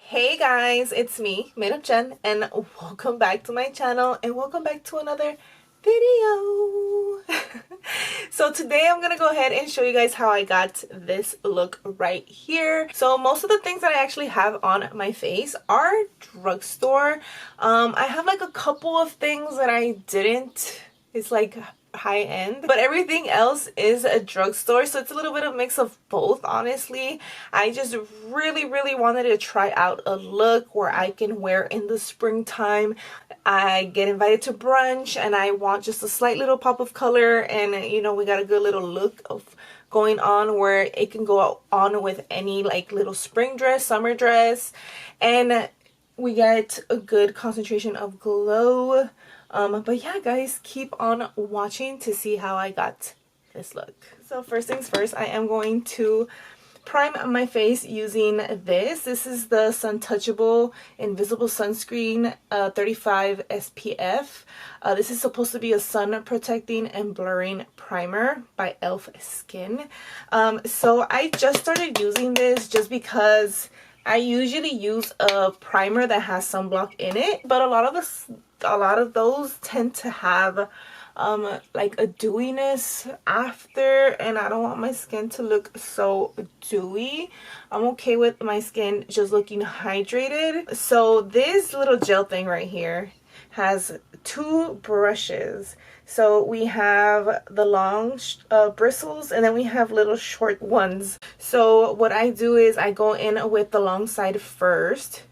Hey guys, it's me, Made of Jen, and welcome back to my channel and welcome back to another video. So today I'm gonna go ahead and show you guys how I got this look right here. So most of the things that I actually have on my face are drugstore. I have like a couple of things that I didn't. It's like high end, but everything else is a drugstore, so it's a little bit of mix of both. Honestly, I just really wanted to try out a look where I can wear in the springtime. I get invited to brunch and I want just a slight little pop of color, and you know, we got a good little look of going on where it can go on with any like little spring dress, summer dress, and we get a good concentration of glow. But yeah guys, keep on watching to see how I got this look. So first things first, I am going to prime my face using this. This is the Sun Touchable Invisible Sunscreen 35 SPF. This is supposed to be a sun protecting and blurring primer by e.l.f. Skin. So I just started using this just because I usually use a primer that has sunblock in it, but a lot of those tend to have like a dewiness after, and I don't want my skin to look so dewy. I'm okay with my skin just looking hydrated. So this little gel thing right here has two brushes. So we have the long bristles, and then we have little short ones. So what I do is I go in with the long side first,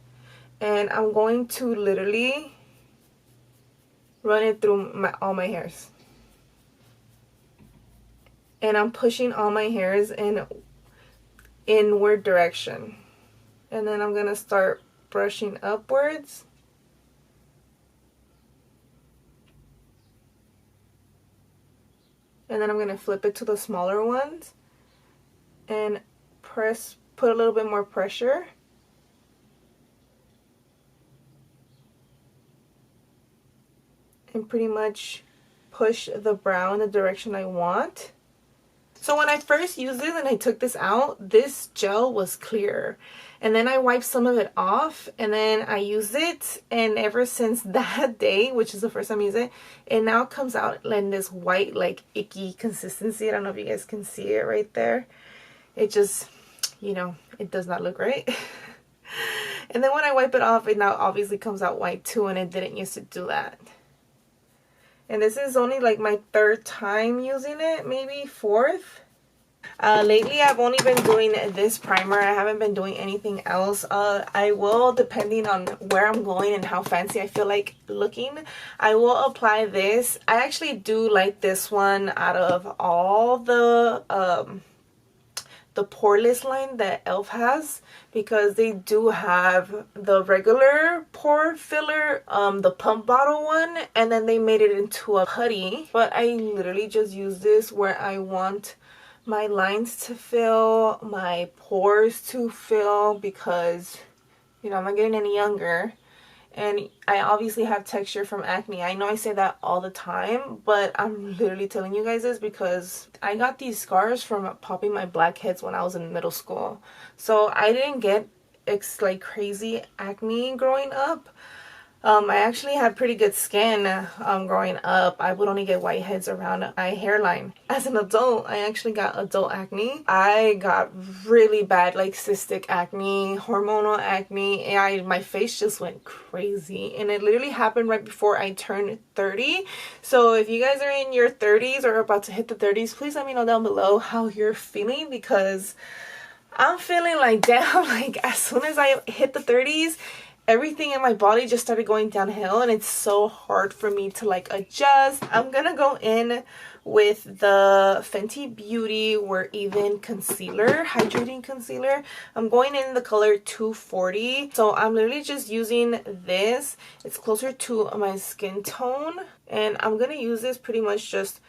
and I'm going to literally run it through all my hairs. And I'm pushing all my hairs in inward direction. And then I'm going to start brushing upwards. And then I'm going to flip it to the smaller ones and put a little bit more pressure. And pretty much push the brow in the direction I want. So when I first used it and I took this out, this gel was clear. And then I wiped some of it off, and then I used it, and ever since that day, which is the first time I use it, it now comes out in this white, like, icky consistency. I don't know if you guys can see it right there. It just, you know, it does not look right. And then when I wipe it off, it now obviously comes out white too, and it didn't used to do that. And this is only like my third time using it, maybe fourth. Lately I've only been doing this primer. I haven't been doing anything else. I will, depending on where I'm going and how fancy I feel like looking, I will apply this. I actually do like this one out of all the poreless line that e.l.f. has, because they do have the regular pore filler, the pump bottle one, and then they made it into a putty. But I literally just use this where I want my lines to fill, my pores to fill, because, you know, I'm not getting any younger. And I obviously have texture from acne. I know I say that all the time, but I'm literally telling you guys this because I got these scars from popping my blackheads when I was in middle school. So I didn't get like crazy acne growing up. I actually had pretty good skin growing up. I would only get whiteheads around my hairline. As an adult, I actually got adult acne. I got really bad, like cystic acne, hormonal acne, and my face just went crazy. And it literally happened right before I turned 30. So if you guys are in your 30s or about to hit the 30s, please let me know down below how you're feeling, because I'm feeling like, damn, like as soon as I hit the 30s, everything in my body just started going downhill, and it's so hard for me to like adjust. I'm gonna go in with the Fenty Beauty We're Even concealer, hydrating concealer. I'm going in the color 240. So I'm literally just using this. It's closer to my skin tone, and I'm gonna use this pretty much just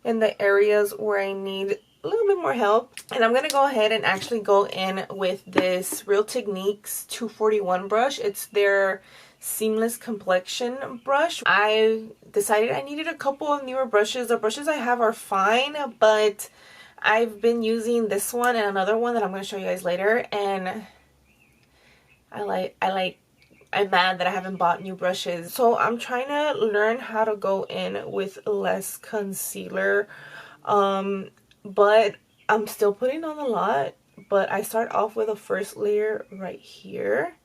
in the areas where I need a little bit more help. And I'm gonna go ahead and actually go in with this Real Techniques 241 brush. It's their seamless complexion brush. I decided I needed a couple of newer brushes. The brushes I have are fine, but I've been using this one and another one that I'm going to show you guys later, and I'm mad that I haven't bought new brushes. So I'm trying to learn how to go in with less concealer. But I'm still putting on a lot. But I start off with a first layer right here.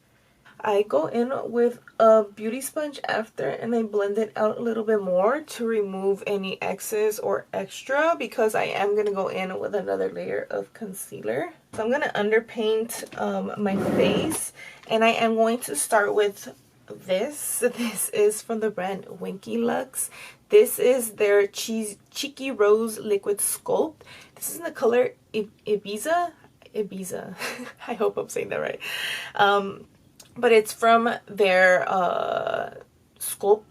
I go in with a beauty sponge after and I blend it out a little bit more to remove any excess or extra, because I am going to go in with another layer of concealer. So I'm going to underpaint my face, and I am going to start with this. This is from the brand Winky Luxe. This is their Cheeky Rose Liquid Sculpt. This is in the color Ibiza. I hope I'm saying that right. But it's from their Sculpt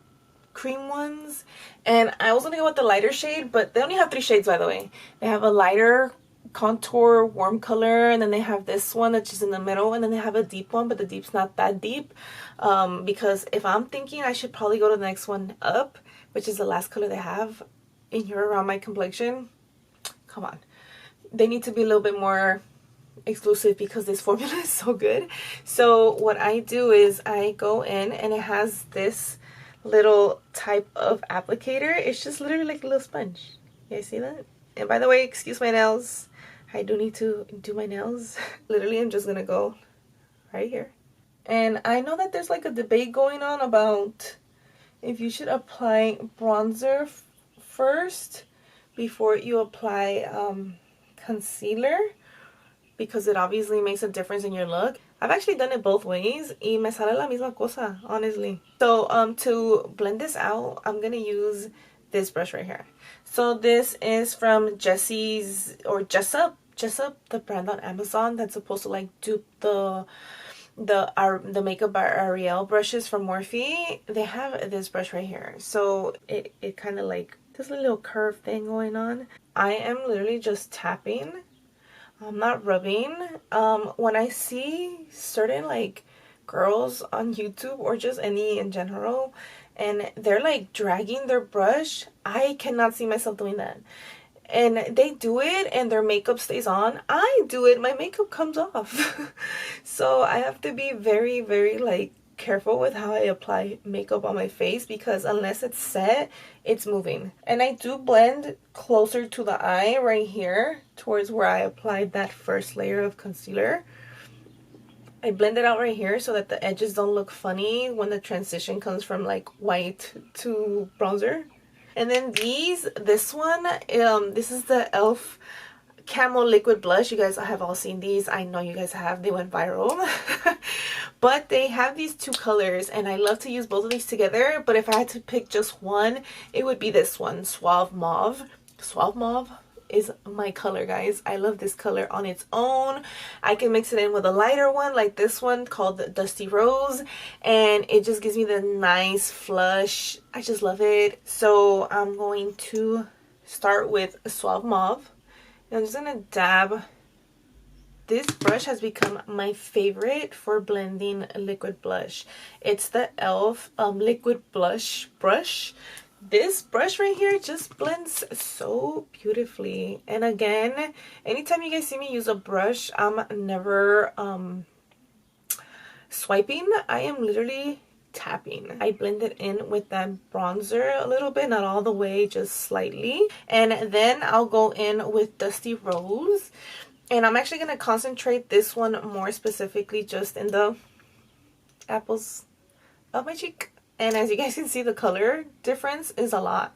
cream ones. And I was gonna go with the lighter shade, but they only have 3 shades, by the way. They have a lighter contour warm color, and then they have this one that's just in the middle, and then they have a deep one, but the deep's not that deep. Because if I'm thinking, I should probably go to the next one up, which is the last color they have in here around my complexion. Come on. They need to be a little bit more exclusive because this formula is so good. So what I do is I go in, and it has this little type of applicator. It's just literally like a little sponge. You guys see that? And by the way, excuse my nails. I do need to do my nails. Literally, I'm just gonna go right here. And I know that there's like a debate going on about if you should apply bronzer first before you apply concealer, because it obviously makes a difference in your look. I've actually done it both ways y me sale la misma cosa, honestly. So to blend this out, I'm gonna use this brush right here. So this is from Jessie's or Jessup, the brand on Amazon that's supposed to like dupe the makeup by Ariel brushes from Morphe. They have this brush right here. So it kind of like there's a little curve thing going on. I am literally just tapping. I'm not rubbing. When I see certain like girls on YouTube or just any in general, and they're like dragging their brush, I cannot see myself doing that. And they do it and their makeup stays on. I do it, my makeup comes off. So I have to be very, very like careful with how I apply makeup on my face, because unless it's set, it's moving. And I do blend closer to the eye right here towards where I applied that first layer of concealer. I blend it out right here so that the edges don't look funny when the transition comes from like white to bronzer. And then this one, this is the e.l.f. Camo Liquid Blush. You guys have all seen these. I know you guys have. They went viral. But they have these 2 colors, and I love to use both of these together. But if I had to pick just one, it would be this one, Suave Mauve. Suave Mauve is my color, guys. I love this color on its own. I can mix it in with a lighter one like this one called Dusty Rose, and it just gives me the nice flush. I just love it. So I'm going to start with Suave Mauve. I'm just gonna dab. This brush has become my favorite for blending liquid blush. It's the e.l.f. Liquid Blush brush. This brush right here just blends so beautifully. And again, anytime you guys see me use a brush, I'm never swiping. I am literally tapping. I blend it in with that bronzer a little bit, not all the way, just slightly. And then I'll go in with Dusty Rose. And I'm actually going to concentrate this one more specifically just in the apples of my cheek. And as you guys can see, the color difference is a lot.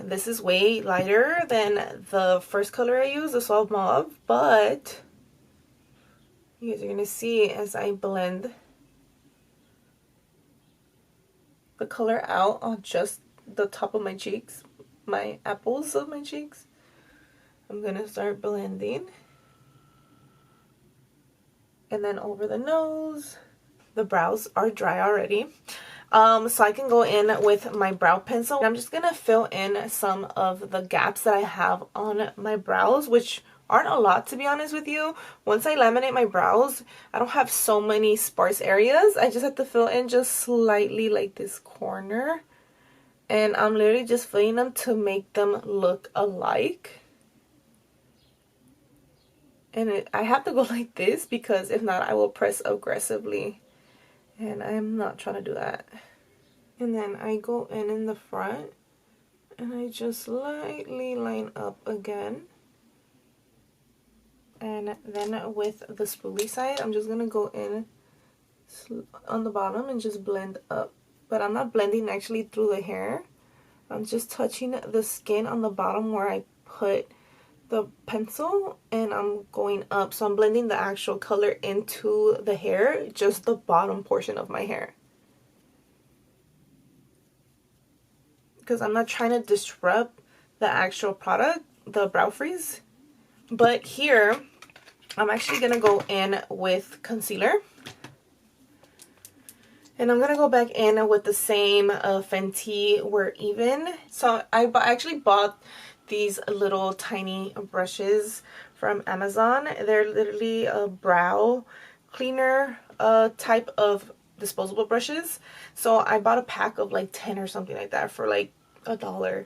This is way lighter than the first color I used, the Suave Mauve. But you guys are going to see as I blend the color out on just the top of my cheeks, my apples of my cheeks. I'm going to start blending. And then over the nose. The brows are dry already. So I can go in with my brow pencil. I'm just going to fill in some of the gaps that I have on my brows, which aren't a lot, to be honest with you. Once I laminate my brows, I don't have so many sparse areas. I just have to fill in just slightly like this corner. And I'm literally just filling them to make them look alike. And I have to go like this because if not I will press aggressively, and I'm not trying to do that. And then I go in the front and I just lightly line up again. And then with the spoolie side, I'm just going to go in on the bottom and just blend up. But I'm not blending actually through the hair. I'm just touching the skin on the bottom where I put the pencil, and I'm going up. So I'm blending the actual color into the hair, just the bottom portion of my hair. Because I'm not trying to disrupt the actual product, the brow freeze. But here, I'm actually going to go in with concealer. And I'm going to go back in with the same Fenty We're Even. So I actually bought these little tiny brushes from Amazon. They're literally a brow cleaner type of disposable brushes. So I bought a pack of like 10 or something like that for like $1.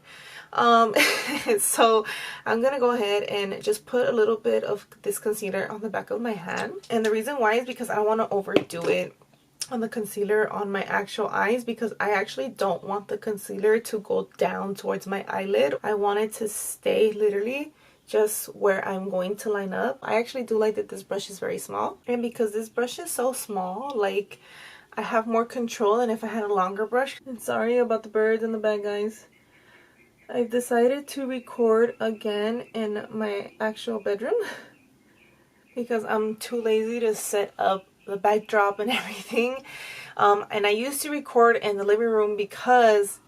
So I'm gonna go ahead and just put a little bit of this concealer on the back of my hand. And the reason why is because I don't want to overdo it on the concealer on my actual eyes, because I actually don't want the concealer to go down towards my eyelid. I want it to stay literally just where I'm going to line up. I actually do like that this brush is very small, and because this brush is so small, like, I have more control than if I had a longer brush. And sorry about the birds in the back, guys. I've decided to record again in my actual bedroom because I'm too lazy to set up the backdrop and everything. And I used to record in the living room because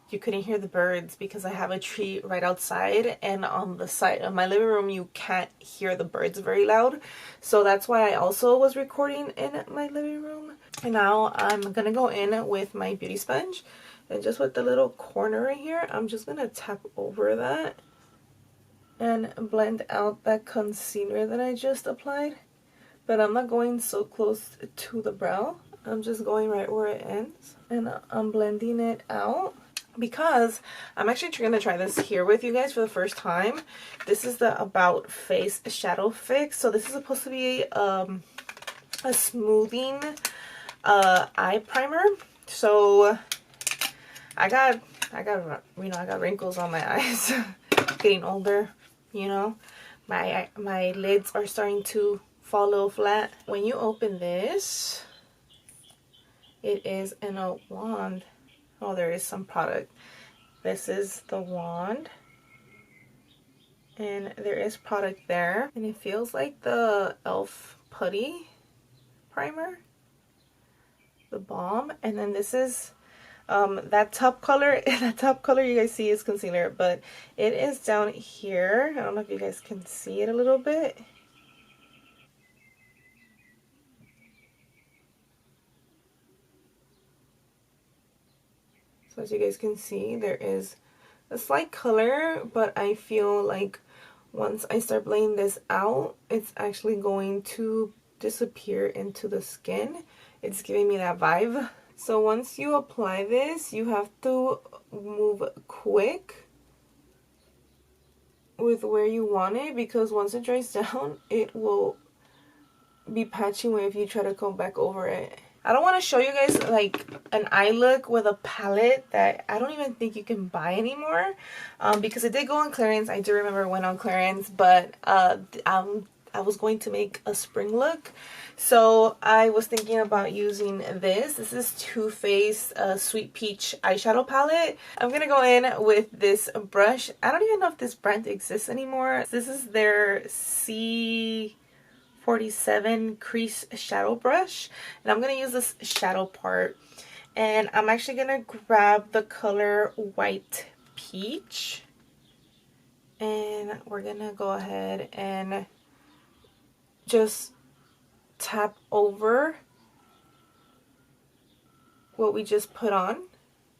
you couldn't hear the birds, because I have a tree right outside, and on the side of my living room you can't hear the birds very loud. So that's why I also was recording in my living room. And now I'm gonna go in with my beauty sponge, and just with the little corner right here, I'm just gonna tap over that and blend out that concealer that I just applied. But I'm not going so close to the brow. I'm just going right where it ends, and I'm blending it out. Because I'm actually going to try this here with you guys for the first time. This is the About Face Shadow Fix. So this is supposed to be a smoothing eye primer. So I got wrinkles on my eyes. Getting older, you know. My lids are starting to fall a little flat. When you open this, it is in a wand. Oh, there is some product. This is the wand, and there is product there, and it feels like the e.l.f. putty primer, the balm. And then this is that top color. That top color you guys see is concealer, but it is down here. I don't know if you guys can see it a little bit. So as you guys can see, there is a slight color, but I feel like once I start blending this out, it's actually going to disappear into the skin. It's giving me that vibe. So once you apply this, you have to move quick with where you want it, because once it dries down, it will be patchy if you try to come back over it. I don't want to show you guys like an eye look with a palette that I don't even think you can buy anymore, because it did go on clearance. I do remember it went on clearance, but I was going to make a spring look, so I was thinking about using this. This is Too Faced Sweet Peach eyeshadow palette. I'm gonna go in with this brush. I don't even know if this brand exists anymore. This is their C47 crease shadow brush, and I'm gonna use this shadow part, and I'm actually gonna grab the color White Peach, and we're gonna go ahead and just tap over what we just put on,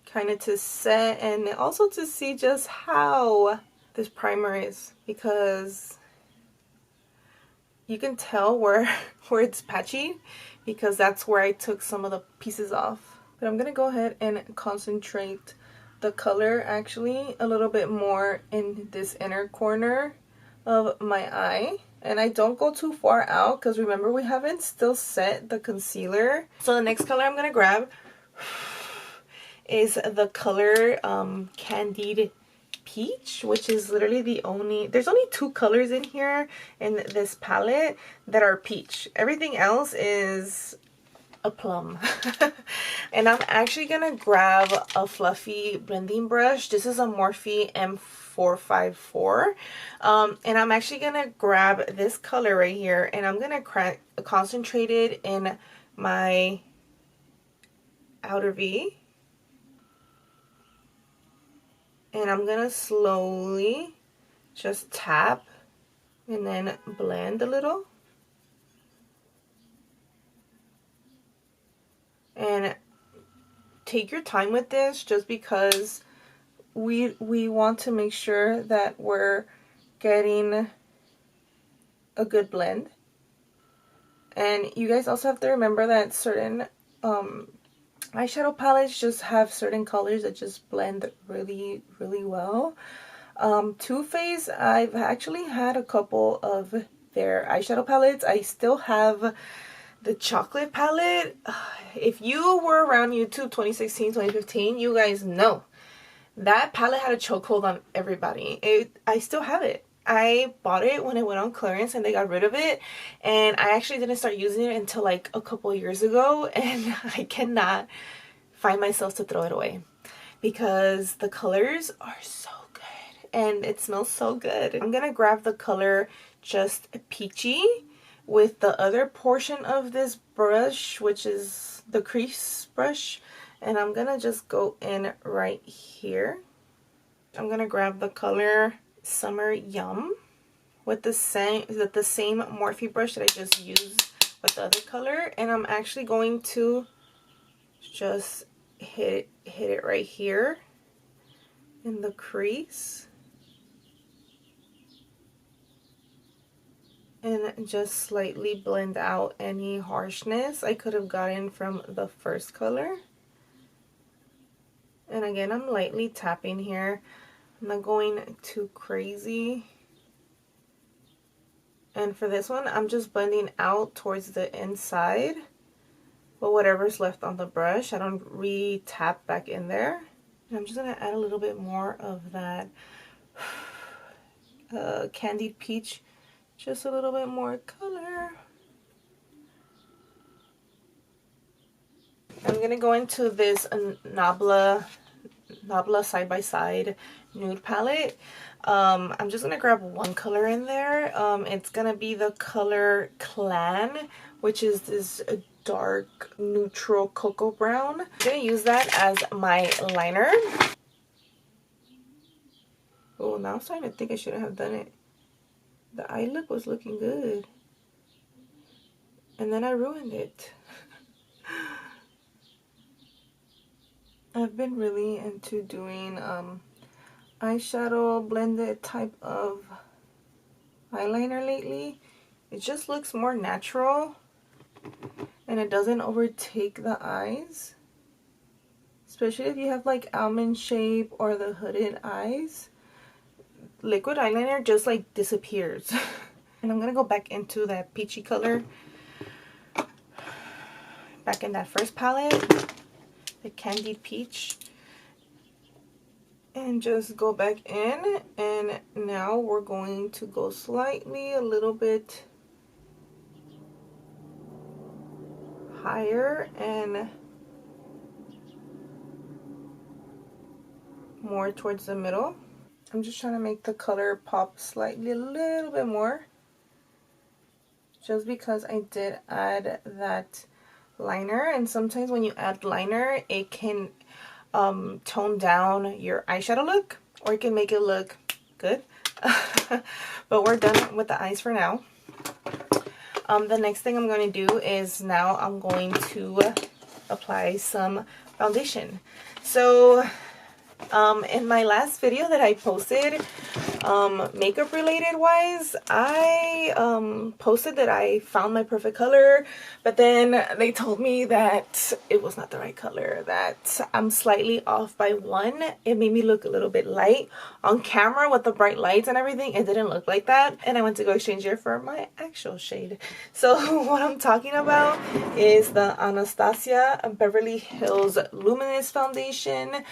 kind of to set, and also to see just how this primer is, because you can tell where it's patchy, because that's where I took some of the pieces off. But I'm gonna go ahead and concentrate the color actually a little bit more in this inner corner of my eye. And I don't go too far out because remember we haven't still set the concealer. So the next color I'm going to grab is the color Candied Peach, which is literally the only, there's only 2 colors in here in this palette that are peach. Everything else is a plum. And I'm actually gonna grab a fluffy blending brush. This is a Morphe M454, and I'm actually gonna grab this color right here, and I'm gonna concentrate it in my outer V, and I'm gonna slowly just tap and then blend a little. And take your time with this, just because we want to make sure that we're getting a good blend. And you guys also have to remember that certain eyeshadow palettes just have certain colors that just blend really well. Too Faced, I've actually had a couple of their eyeshadow palettes. I still have the chocolate palette. If you were around YouTube 2016, 2015, you guys know that palette had a chokehold on everybody. I still have it. I bought it when it went on clearance and they got rid of it, and I actually didn't start using it until like a couple years ago, and I cannot find myself to throw it away because the colors are so good and it smells so good. I'm gonna grab the color Just Peachy with the other portion of this brush, which is the crease brush, and I'm gonna just go in right here. I'm gonna grab the color Summer Yum with the same Morphe brush that I just used with the other color, and I'm actually going to just hit it right here in the crease. And just slightly blend out any harshness I could have gotten from the first color. And again, I'm lightly tapping here. I'm not going too crazy. And for this one, I'm just blending out towards the inside. But whatever's left on the brush, I don't re-tap back in there. And I'm just going to add a little bit more of that Candied Peach. Just a little bit more color. I'm going to go into this Nabla Side by Side nude palette. I'm just going to grab one color in there. It's going to be the color Clan, which is this dark neutral cocoa brown. I'm going to use that as my liner. Oh, now I'm starting to think I shouldn't have done it. The eye look was looking good, and then I ruined it. I've been really into doing eyeshadow blended type of eyeliner lately. It just looks more natural, and it doesn't overtake the eyes, especially if you have like almond shape or the hooded eyes. Liquid eyeliner just like disappears. And I'm gonna go back into that peachy color, back in that first palette, the Candied Peach, and just go back in. And now we're going to go slightly a little bit higher and more towards the middle. I'm just trying to make the color pop slightly a little bit more, just because I did add that liner, and sometimes when you add liner it can tone down your eyeshadow look, or it can make it look good. But we're done with the eyes for now. The next thing I'm going to do is now I'm going to apply some foundation. So in my last video that I posted, makeup related wise, I posted that I found my perfect color, but then they told me that it was not the right color, that I'm slightly off by one. It made me look a little bit light on camera with the bright lights and everything. It didn't look like that, and I went to go exchange it for my actual shade. So what I'm talking about is the Anastasia Beverly Hills Luminous foundation.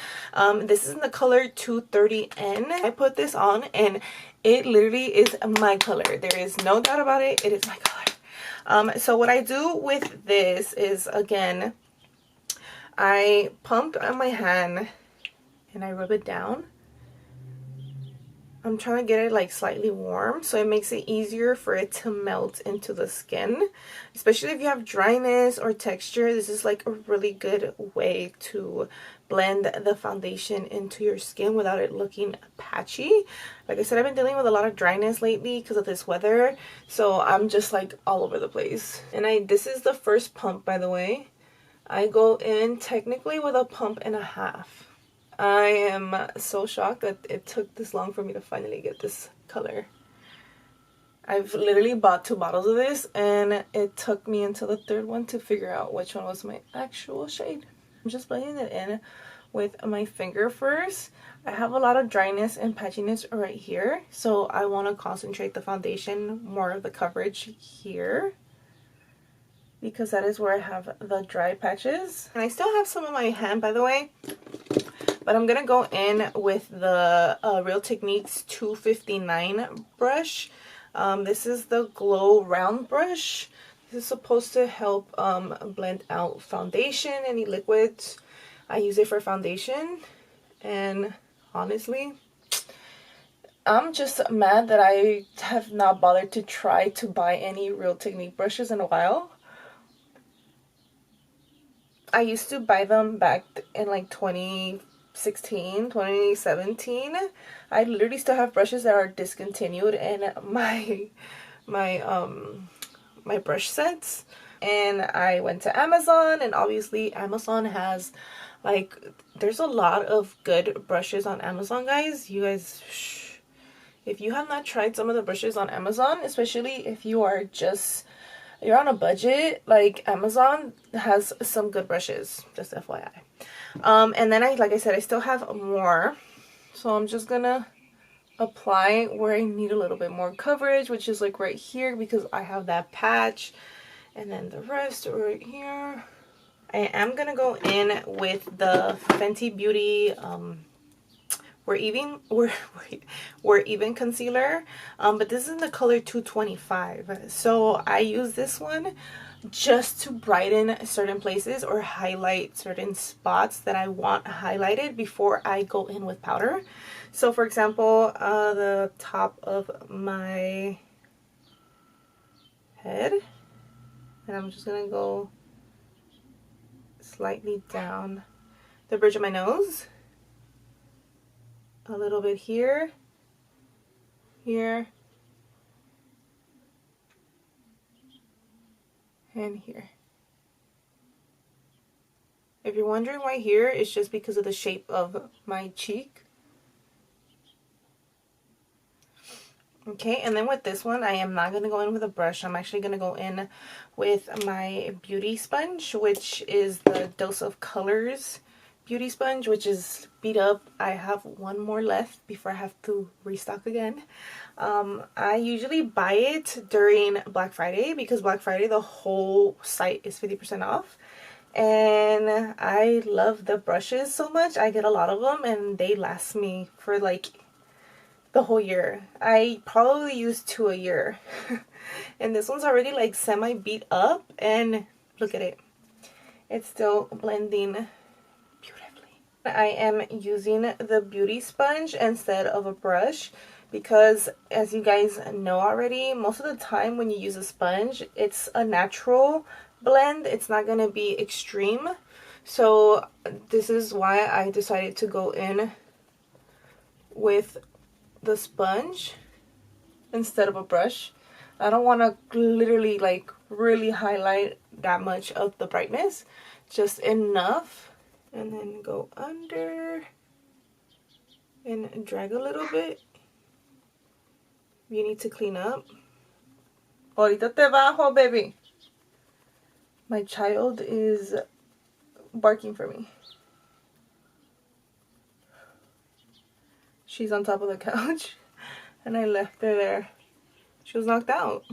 This is in the color 230N. I put this on and it literally is my color. There is no doubt about it. It is my color. So what I do with this is, again, I pump on my hand and I rub it down. I'm trying to get it like slightly warm, so it makes it easier for it to melt into the skin, especially if you have dryness or texture. This is like a really good way to blend the foundation into your skin without it looking patchy. Like I said, I've been dealing with a lot of dryness lately because of this weather, so I'm just like all over the place. And this is the first pump, by the way. I go in technically with a pump and a half. I am so shocked that it took this long for me to finally get this color. I've literally bought 2 bottles of this and it took me until the 3rd one to figure out which one was my actual shade. I'm just blending it in with my finger first. I have a lot of dryness and patchiness right here, so I want to concentrate the foundation, more of the coverage here, because that is where I have the dry patches. And I still have some on my hand, by the way. But I'm going to go in with the Real Techniques 259 brush. This is the Glow Round brush. This is supposed to help blend out foundation, any liquids. I use it for foundation. And honestly, I'm just mad that I have not bothered to try to buy any Real Technique brushes in a while. I used to buy them back in like 2016, 2017. I literally still have brushes that are discontinued in my brush sets. And I went to Amazon, and obviously Amazon has like, there's a lot of good brushes on Amazon, guys. You guys, if you have not tried some of the brushes on Amazon, especially if you are you're on a budget, like, Amazon has some good brushes, just FYI. And then like I said, I still have more, so I'm just gonna apply where I need a little bit more coverage, which is like right here, because I have that patch, and then the rest right here. I am gonna go in with the Fenty Beauty We're Even concealer, but this is in the color 225. So I use this one just to brighten certain places or highlight certain spots that I want highlighted before I go in with powder. So for example, the top of my head, and I'm just gonna go slightly down the bridge of my nose, a little bit here, here, and here. If you're wondering why here, it's just because of the shape of my cheek. Okay, and then with this one, I am not going to go in with a brush. I'm actually going to go in with my beauty sponge, which is the Dose of Colors beauty sponge, which is beat up. I have one more left before I have to restock again. I usually buy it during Black Friday, because Black Friday the whole site is 50% off. And I love the brushes so much. I get a lot of them and they last me for like the whole year. I probably use 2 a year. And this one's already like semi beat up, and look at it. It's still blending beautifully. I am using the beauty sponge instead of a brush, because as you guys know already, most of the time when you use a sponge, it's a natural blend. It's not going to be extreme. So this is why I decided to go in with the sponge instead of a brush. I don't want to literally like really highlight that much of the brightness, just enough, and then go under and drag a little bit. you need to clean up. Ahorita te bajo, baby. My child is barking for me. She's on top of the couch and I left her there. She was knocked out.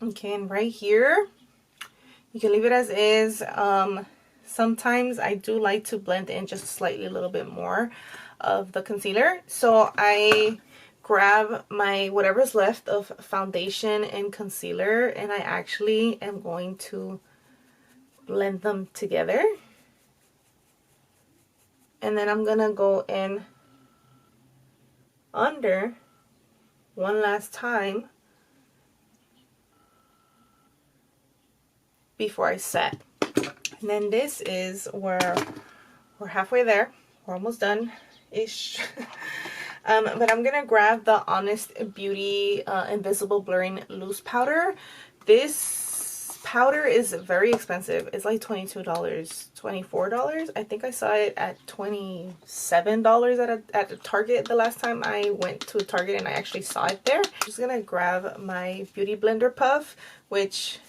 Okay, and right here, you can leave it as is. Sometimes I do like to blend in just slightly a little bit more of the concealer. So I grab my whatever's left of foundation and concealer, and I actually am going to blend them together. And then I'm gonna go in under one last time before I set. And then this is where we're halfway there. We're almost done-ish. But I'm gonna grab the Honest Beauty Invisible Blurring Loose Powder. This powder is very expensive. It's like $22, $24. I think I saw it at $27 at a Target the last time I went to a Target and I actually saw it there. I'm just gonna grab my Beauty Blender Puff, which,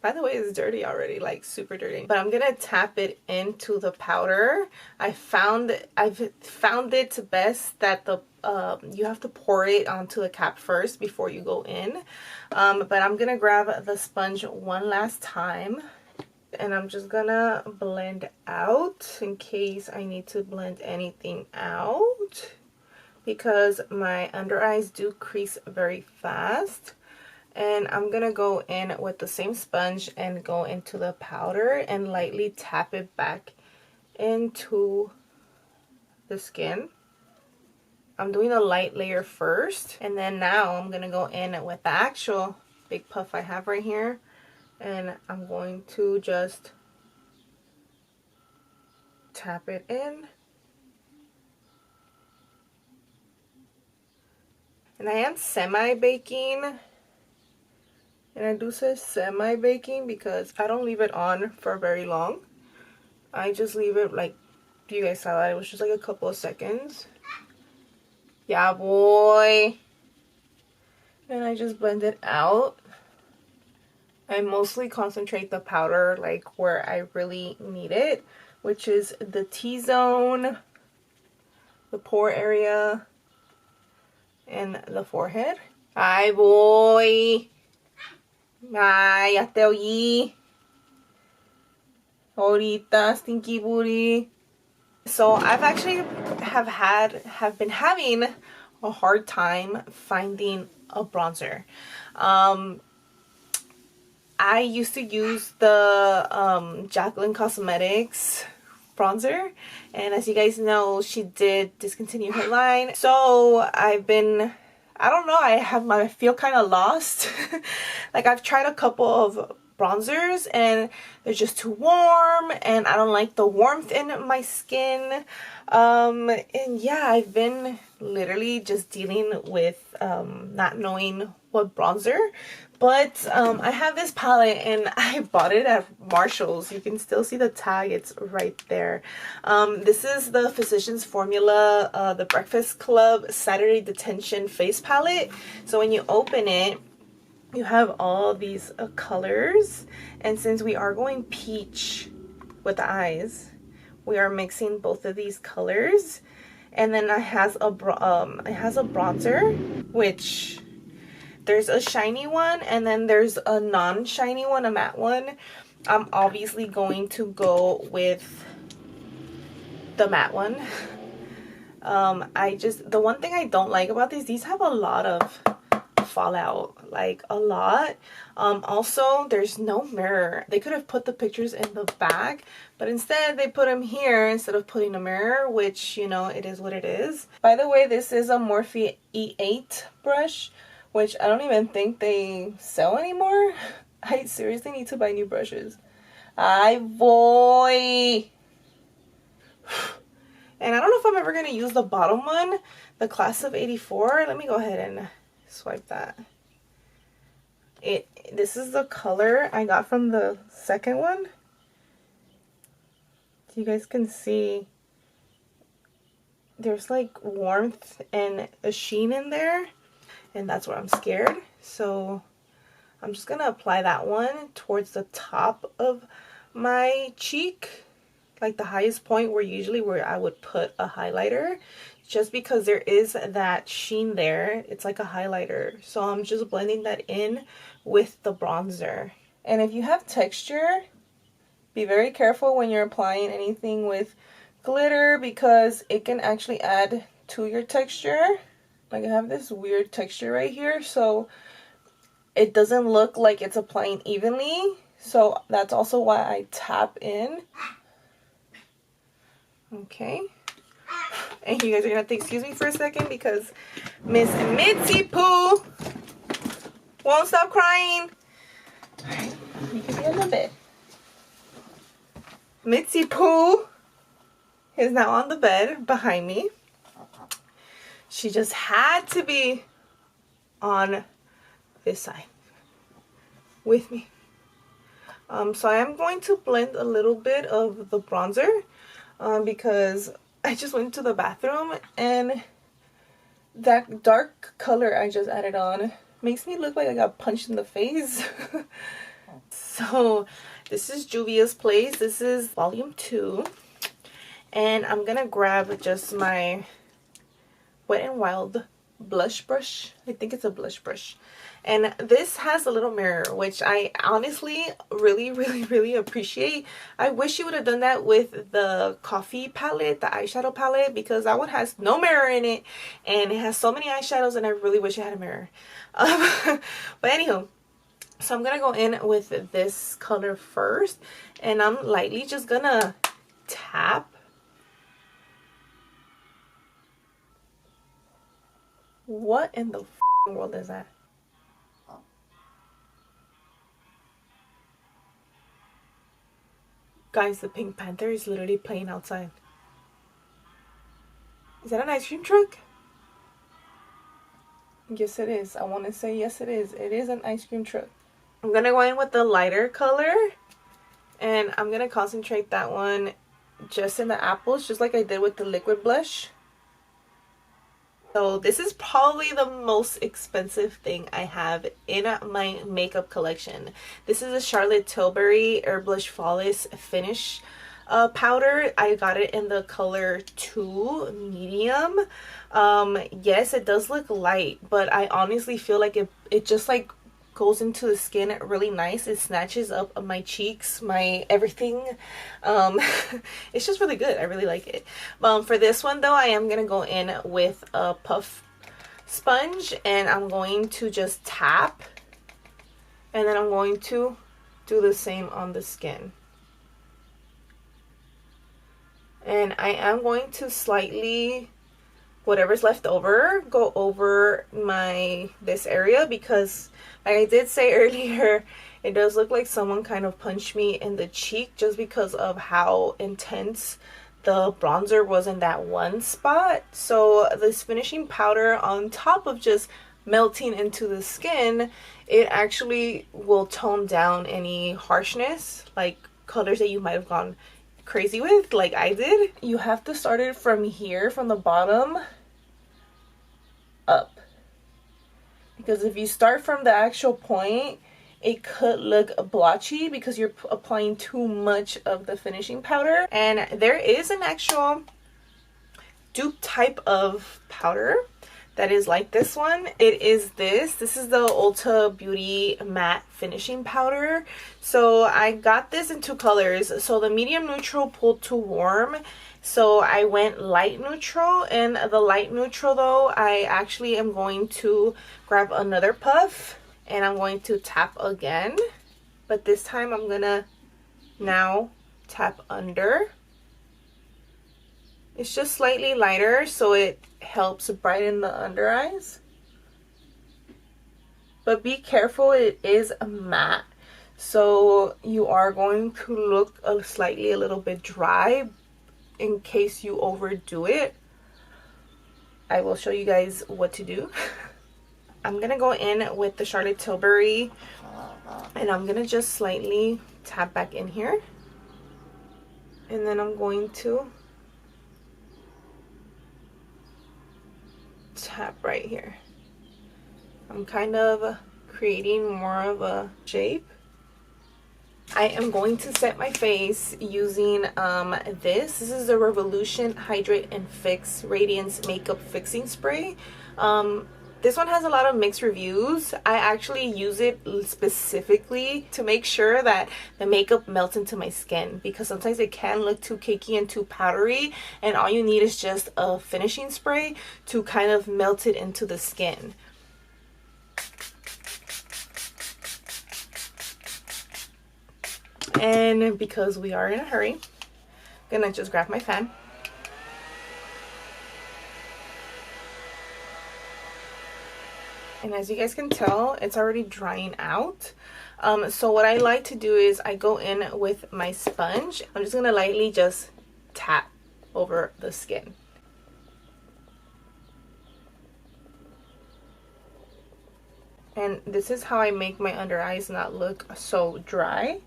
by the way, is dirty already, like super dirty. But I'm gonna tap it into the powder. I've found it best that the you have to pour it onto the cap first before you go in. But I'm gonna grab the sponge one last time, and I'm just gonna blend out in case I need to blend anything out, because my under eyes do crease very fast. And I'm gonna go in with the same sponge and go into the powder and lightly tap it back into the skin. I'm doing a light layer first, and then now I'm gonna go in with the actual big puff I have right here, and I'm going to just tap it in. And I am semi-baking. And I do say semi-baking because I don't leave it on for very long. I just leave it, like, you guys saw that, it was just like a couple of seconds. Yeah, boy. And I just blend it out. I mostly concentrate the powder like where I really need it, which is the T-zone, the pore area, and the forehead. Ay, boy. Ay, ya te oí. Ahorita, stinky booty. So I've actually have been having a hard time finding a bronzer. I used to use the Jacqueline Cosmetics bronzer, and as you guys know, she did discontinue her line. So I've been, I don't know, I feel kind of lost. Like, I've tried a couple of bronzers and they're just too warm, and I don't like the warmth in my skin. And yeah, I've been literally just dealing with not knowing what bronzer. But I have this palette and I bought it at Marshall's. You can still see the tag, it's right there. This is the Physicians Formula the Breakfast Club Saturday Detention Face Palette. So when you open it, you have all these colors, and since we are going peach with the eyes, we are mixing both of these colors. And then it has a bronzer, which there's a shiny one and then there's a non-shiny one, a matte one. I'm obviously going to go with the matte one. The one thing I don't like about these have a lot of fallout, like a lot. Also, there's no mirror. They could have put the pictures in the back, but instead they put them here instead of putting a mirror, which, you know, it is what it is. By the way, this is a Morphe E8 brush, which I don't even think they sell anymore. I seriously need to buy new brushes. Ay, boy. And I don't know if I'm ever going to use the bottom one, the Class of 84. Let me go ahead and swipe that. This is the color I got from the second one. So you guys can see there's like warmth and a sheen in there, and that's where I'm scared. So I'm just gonna apply that one towards the top of my cheek, like the highest point where I would put a highlighter, just because there is that sheen there. It's like a highlighter, so I'm just blending that in with the bronzer. And if you have texture, be very careful when you're applying anything with glitter, because it can actually add to your texture. Like I have this weird texture right here, so it doesn't look like it's applying evenly. So that's also why I tap in. Okay. And you guys are gonna have to excuse me for a second because Miss Mitzi Pooh won't stop crying. Alright, you can be on the bed. Mitzi Pooh is now on the bed behind me. She just had to be on this side with me. So I am going to blend a little bit of the bronzer because I just went to the bathroom and that dark color I just added on makes me look like I got punched in the face. So this is Juvia's Place. This is volume 2. And I'm gonna grab just my Wet n Wild blush brush. I think it's a blush brush. And this has a little mirror, which I honestly really appreciate. I wish you would have done that with the coffee palette, the eyeshadow palette, because that one has no mirror in it and it has so many eyeshadows, and I really wish it had a mirror. But anywho, so I'm gonna go in with this color first, and I'm lightly just gonna tap. What in the world is that? Guys, the Pink Panther is literally playing outside. Is that an ice cream truck? Yes, it is. I want to say yes, it is. It is an ice cream truck. I'm going to go in with the lighter color. And I'm going to concentrate that one just in the apples, just like I did with the liquid blush. So this is probably the most expensive thing I have in my makeup collection. This is a Charlotte Tilbury Airbrush Flawless Finish powder. I got it in the color 2 medium. Yes, it does look light, but I honestly feel like it just like goes into the skin really nice. It snatches up my cheeks, my everything. It's just really good. I really like it. For this one though, I am gonna go in with a puff sponge, and I'm going to just tap, and then I'm going to do the same on the skin. And I am going to slightly, whatever's left over, go over this area, because like I did say earlier, it does look like someone kind of punched me in the cheek, just because of how intense the bronzer was in that one spot. So this finishing powder, on top of just melting into the skin, it actually will tone down any harshness, like colors that you might have gone crazy with like I did. You have to start it from here, from the bottom up, because if you start from the actual point, it could look blotchy because you're applying too much of the finishing powder. And there is an actual dupe type of powder that is like this one. It is this is the Ulta Beauty matte finishing powder. So I got this in 2 colors. So the medium neutral pulled too warm, so I went light neutral. And the light neutral though, I actually am going to grab another puff and I'm going to tap again, but this time I'm gonna now tap under. It's just slightly lighter, so it helps brighten the under eyes. But be careful, it is a matte, so you are going to look slightly a little bit dry in case you overdo it. I will show you guys what to do. I'm gonna go in with the Charlotte Tilbury, and I'm gonna just slightly tap back in here, and then I'm going to tap right here. I'm kind of creating more of a shape. I am going to set my face using this is the Revolution Hydrate and Fix Radiance Makeup Fixing Spray. This one has a lot of mixed reviews. I actually use it specifically to make sure that the makeup melts into my skin, because sometimes it can look too cakey and too powdery, and all you need is just a finishing spray to kind of melt it into the skin. And because we are in a hurry, I'm gonna just grab my fan. And as you guys can tell, it's already drying out. So what I like to do is I go in with my sponge. I'm just gonna lightly just tap over the skin. And this is how I make my under eyes not look so dry.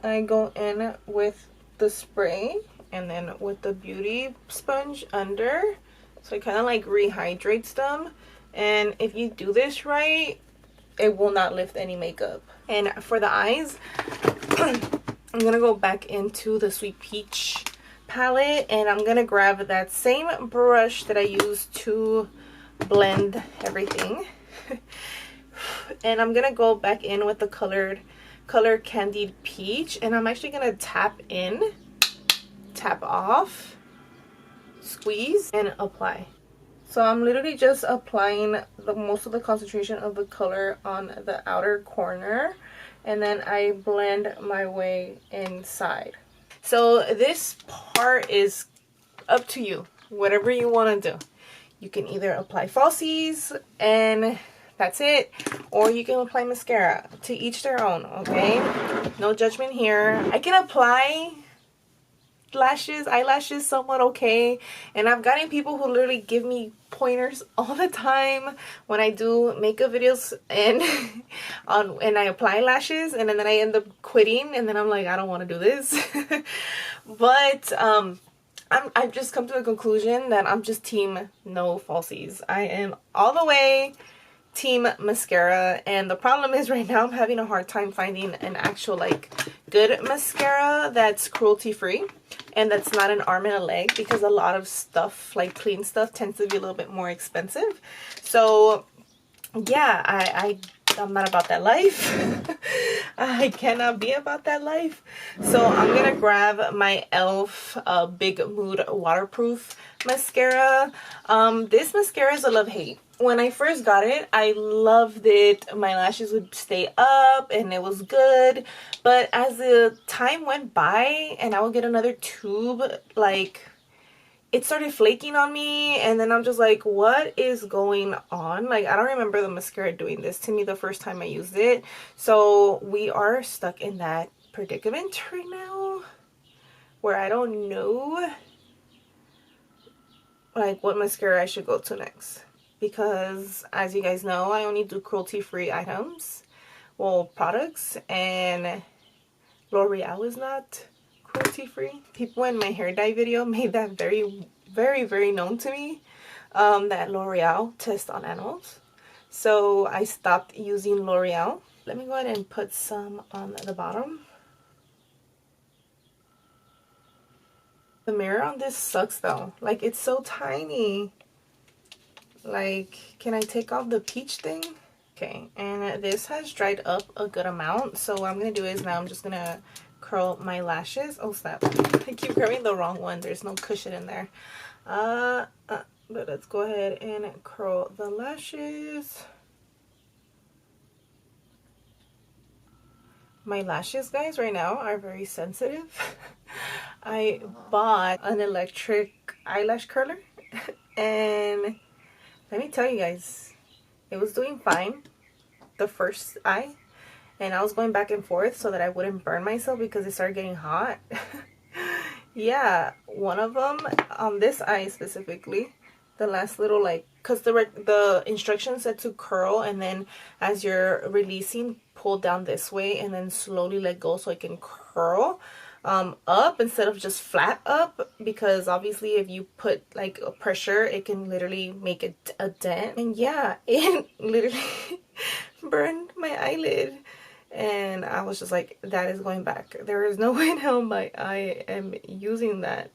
I go in with the spray and then with the beauty sponge under, so it kind of like rehydrates them. And if you do this right, it will not lift any makeup. And for the eyes, I'm gonna go back into the Sweet Peach palette, and I'm gonna grab that same brush that I used to blend everything. And I'm gonna go back in with the color Candied Peach, and I'm actually gonna tap in, tap off, squeeze, and apply. So I'm literally just applying most of the concentration of the color on the outer corner, and then I blend my way inside. So this part is up to you, whatever you want to do. You can either apply falsies and that's it, or you can apply mascara. To each their own, okay? No judgment here. I can apply eyelashes somewhat okay, and I've gotten people who literally give me pointers all the time when I do makeup videos and and I apply lashes, and then I end up quitting, and then I'm like, I don't want to do this. But I've just come to the conclusion that I'm just team no falsies. I am all the way team mascara, and the problem is right now I'm having a hard time finding an actual like good mascara that's cruelty free and that's not an arm and a leg, because a lot of stuff like clean stuff tends to be a little bit more expensive. So yeah, I'm not about that life. I cannot be about that life. So I'm gonna grab my e.l.f. Big Mood Waterproof Mascara. This mascara is a love-hate. When I first got it, I loved it. My lashes would stay up and it was good. But as the time went by and I would get another tube, like, it started flaking on me, and then I'm just like, what is going on? Like, I don't remember the mascara doing this to me the first time I used it. So we are stuck in that predicament right now where I don't know like what mascara I should go to next, because as you guys know, I only do cruelty-free items, well, products, and L'Oreal is not cruelty-free. People in my hair dye video made that very known to me, that L'Oreal test on animals. So I stopped using L'Oreal. Let me go ahead and put some on the bottom. The mirror on this sucks though. Like, it's so tiny. Like, can I take off the peach thing? Okay, and this has dried up a good amount. So what I'm gonna do is now I'm just gonna curl my lashes. Oh snap, I keep grabbing the wrong one. There's no cushion in there. But let's go ahead and curl the lashes. My lashes, guys, right now are very sensitive. I bought an electric eyelash curler and let me tell you guys, it was doing fine the first eye, and I was going back and forth so that I wouldn't burn myself because it started getting hot. Yeah, one of them on this eye specifically, the last little, like, because the instructions said to curl, and then as you're releasing, pull down this way and then slowly let go so it can curl. up instead of just flat up, because obviously if you put like a pressure, it can literally make a dent. And yeah, it literally burned my eyelid. And I was just like, that is going back. There is no way in hell I am using that.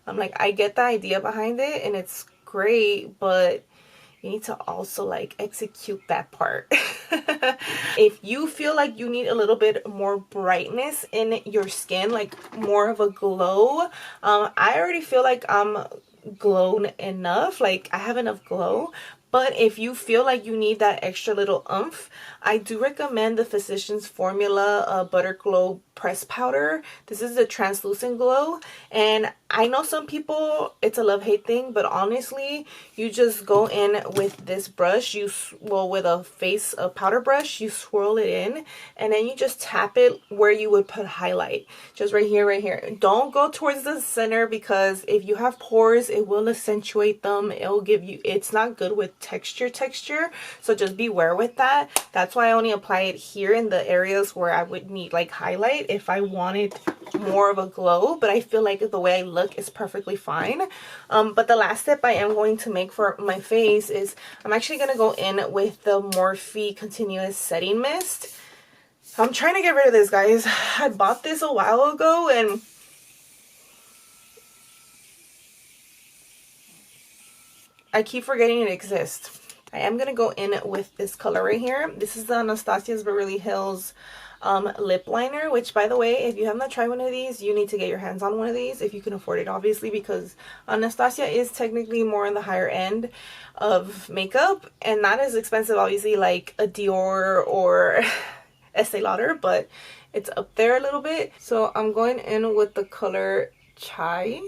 I'm like, I get the idea behind it and it's great, but you need to also like execute that part. If you feel like you need a little bit more brightness in your skin, like more of a glow, I already feel like I'm glown enough, like I have enough glow. But if you feel like you need that extra little oomph, I do recommend the Physicians Formula Butter Glow Press Powder. This is a translucent glow, and I know some people, it's a love-hate thing, but honestly, you just go in with this brush, with a powder brush, you swirl it in, and then you just tap it where you would put highlight. Just right here, right here. Don't go towards the center, because if you have pores, it will accentuate them. It'll give you, it's not good with texture, so just beware with that. That's why I only apply it here in the areas where I would need like highlight if I wanted more of a glow, but I feel like the way I look is perfectly fine. But the last step I am going to make for my face is I'm actually going to go in with the Morphe Continuous Setting Mist. I'm trying to get rid of this, guys. I bought this a while ago and I keep forgetting it exists. I am going to go in with this color right here. This is the Anastasia Beverly Hills lip liner, which, by the way, if you have not tried one of these, you need to get your hands on one of these if you can afford it, obviously, because Anastasia is technically more on the higher end of makeup and not as expensive, obviously, like a Dior or Estee Lauder, but it's up there a little bit. So I'm going in with the color Chai.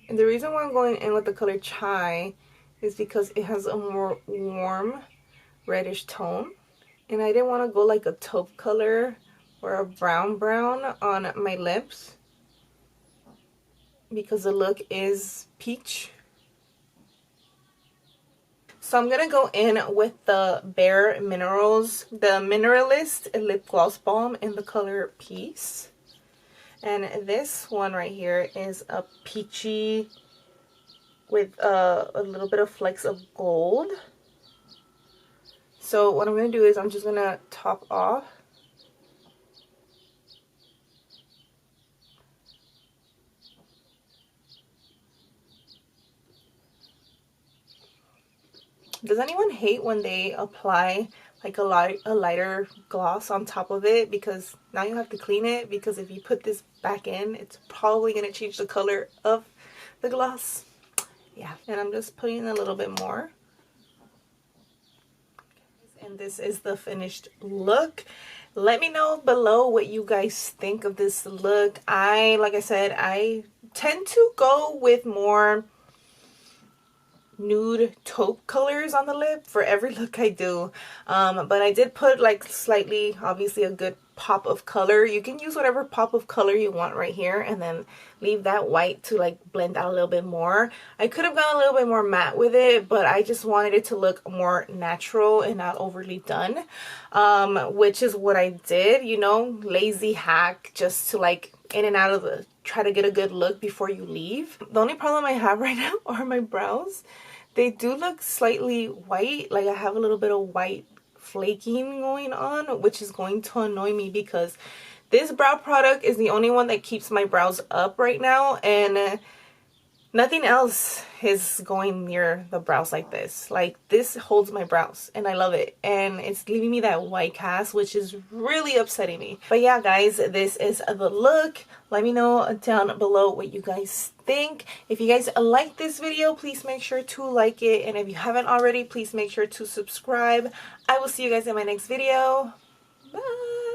And the reason why I'm going in with the color Chai is because it has a more warm reddish tone. And I didn't want to go like a taupe color or a brown on my lips, because the look is peach. So I'm going to go in with the Bareminerals, the Mineralist Lip Gloss Balm in the color Peace. And this one right here is a peachy with a little bit of flecks of gold. So what I'm going to do is I'm just going to top off. Does anyone hate when they apply like a lighter gloss on top of it, because now you have to clean it, because if you put this back in, it's probably going to change the color of the gloss. Yeah, and I'm just putting in a little bit more. And this is the finished look. Let me know below what you guys think of this look. Like I said, I tend to go with more nude taupe colors on the lip for every look I do, but I did put like slightly, obviously, a good pop of color. You can use whatever pop of color you want right here, and then leave that white to like blend out a little bit more. I could have gone a little bit more matte with it, but I just wanted it to look more natural and not overly done, which is what I did, you know, lazy hack, just to like in and out of the, try to get a good look before you leave. The only problem I have right now are my brows. They do look slightly white, like I have a little bit of white flaking going on, which is going to annoy me, because this brow product is the only one that keeps my brows up right now, and nothing else is going near the brows like this. Like, this holds my brows and I love it, and it's leaving me that white cast, which is really upsetting me. But yeah, guys, this is the look. Let me know down below what you guys think. If you guys like this video, please make sure to like it, and if you haven't already, please make sure to subscribe. I will see you guys in my next video. Bye.